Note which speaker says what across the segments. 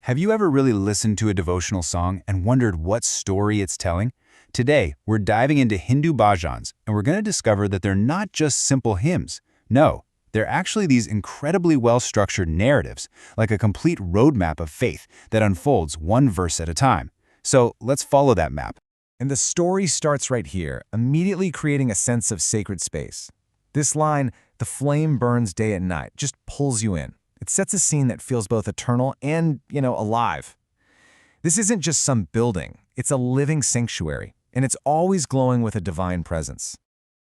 Speaker 1: Have you ever really listened to a devotional song and wondered what story it's telling? Today, we're diving into Hindu bhajans, and we're going to discover that they're not just simple hymns. No, they're actually these incredibly well-structured narratives, like a complete roadmap of faith that unfolds one verse at a time. So let's follow that map.
Speaker 2: And the story starts right here, immediately creating a sense of sacred space. This line, "The flame burns day and night," just pulls you in. It sets a scene that feels both eternal and, alive. This isn't just some building. It's a living sanctuary, and it's always glowing with a divine presence.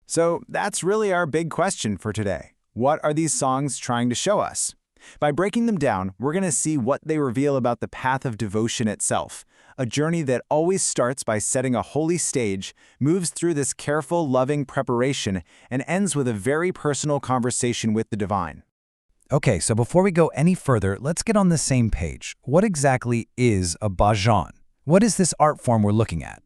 Speaker 3: So that's really our big question for today. What are these songs trying to show us? By breaking them down, we're going to see what they reveal about the path of devotion itself, a journey that always starts by setting a holy stage, moves through this careful, loving preparation, and ends with a very personal conversation with the divine.
Speaker 2: Okay, so before we go any further, let's get on the same page. What exactly is a bhajan? What is this art form we're looking at?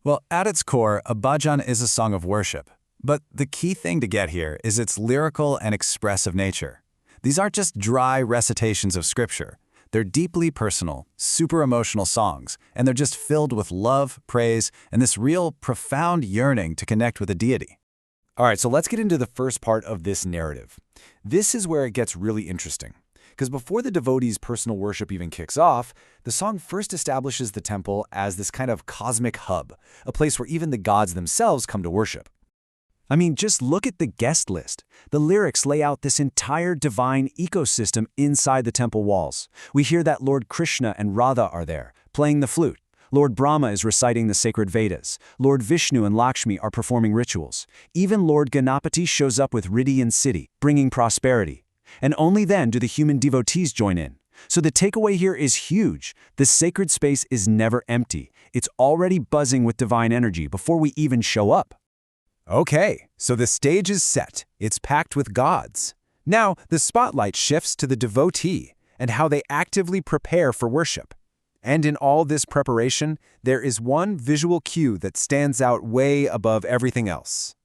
Speaker 3: Well, at its core, a bhajan is a song of worship. But the key thing to get here is its lyrical and expressive nature. These aren't just dry recitations of scripture. They're deeply personal, super emotional songs, and they're just filled with love, praise, and this real, profound yearning to connect with a deity.
Speaker 1: All right, so let's get into the first part of this narrative. This is where it gets really interesting, because before the devotee's personal worship even kicks off, the song first establishes the temple as this kind of cosmic hub, a place where even the gods themselves come to worship.
Speaker 4: I mean, just look at the guest list. The lyrics lay out this entire divine ecosystem inside the temple walls. We hear that Lord Krishna and Radha are there, playing the flute. Lord Brahma is reciting the sacred Vedas. Lord Vishnu and Lakshmi are performing rituals. Even Lord Ganapati shows up with Riddhi and Siddhi, bringing prosperity. And only then do the human devotees join in. So the takeaway here is huge. This sacred space is never empty. It's already buzzing with divine energy before we even show up.
Speaker 1: Okay, so the stage is set. It's packed with gods. Now, the spotlight shifts to the devotee and how they actively prepare for worship. And in all this preparation, there is one visual cue that stands out way above everything else.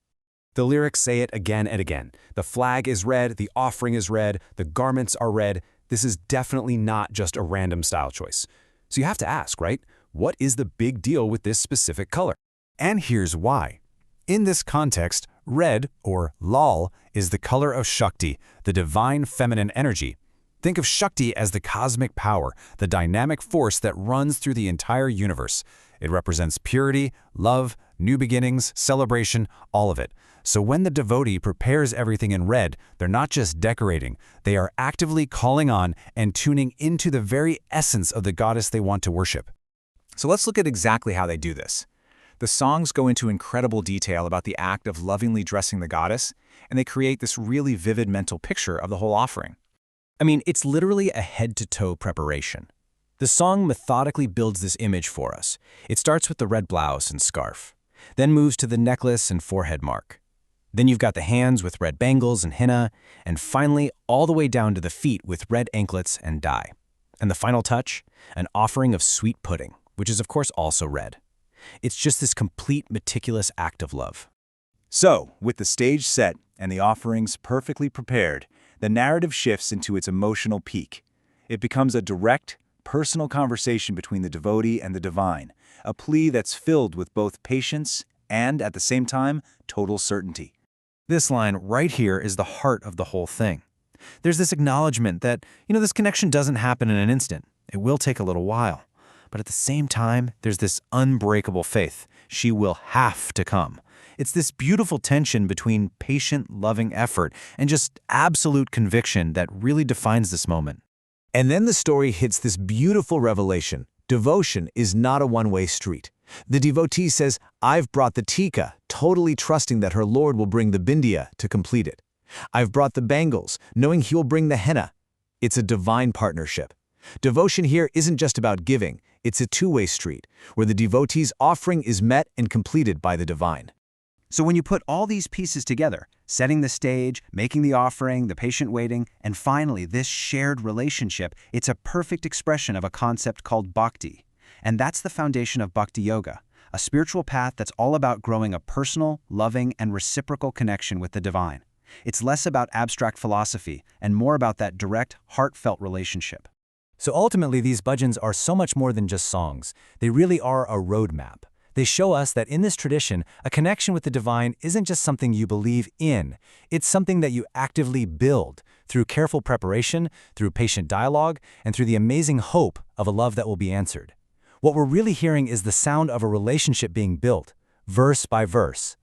Speaker 1: The lyrics say it again and again. The flag is red, the offering is red, the garments are red. This is definitely not just a random style choice. So you have to ask, right? What is the big deal with this specific color? And here's why. In this context, red, or lal, is the color of Shakti, the divine feminine energy. Think of Shakti as the cosmic power, the dynamic force that runs through the entire universe. It represents purity, love, new beginnings, celebration, all of it. So when the devotee prepares everything in red, they're not just decorating, they are actively calling on and tuning into the very essence of the goddess they want to worship.
Speaker 3: So let's look at exactly how they do this. The songs go into incredible detail about the act of lovingly dressing the goddess, and they create this really vivid mental picture of the whole offering.
Speaker 4: I mean, it's literally a head-to-toe preparation. The song methodically builds this image for us. It starts with the red blouse and scarf, then moves to the necklace and forehead mark. Then you've got the hands with red bangles and henna, and finally all the way down to the feet with red anklets and dye. And the final touch, an offering of sweet pudding, which is of course also red. It's just this complete, meticulous act of love.
Speaker 3: So, with the stage set and the offerings perfectly prepared, the narrative shifts into its emotional peak. It becomes a direct, personal conversation between the devotee and the divine, a plea that's filled with both patience and, at the same time, total certainty.
Speaker 2: This line right here is the heart of the whole thing. There's this acknowledgement that, this connection doesn't happen in an instant. It will take a little while. But at the same time, there's this unbreakable faith. She will have to come. It's this beautiful tension between patient, loving effort and just absolute conviction that really defines this moment.
Speaker 4: And then the story hits this beautiful revelation. Devotion is not a one-way street. The devotee says, "I've brought the tika," totally trusting that her Lord will bring the bindiya to complete it. "I've brought the bangles," knowing he will bring the henna. It's a divine partnership. Devotion here isn't just about giving. It's a two-way street, where the devotee's offering is met and completed by the divine.
Speaker 1: So when you put all these pieces together, setting the stage, making the offering, the patient waiting, and finally this shared relationship, it's a perfect expression of a concept called bhakti. And that's the foundation of bhakti yoga, a spiritual path that's all about growing a personal, loving, and reciprocal connection with the divine. It's less about abstract philosophy and more about that direct, heartfelt relationship.
Speaker 4: So ultimately, these bhajans are so much more than just songs. They really are a roadmap. They show us that in this tradition, a connection with the divine isn't just something you believe in. It's something that you actively build through careful preparation, through patient dialogue, and through the amazing hope of a love that will be answered. What we're really hearing is the sound of a relationship being built, verse by verse,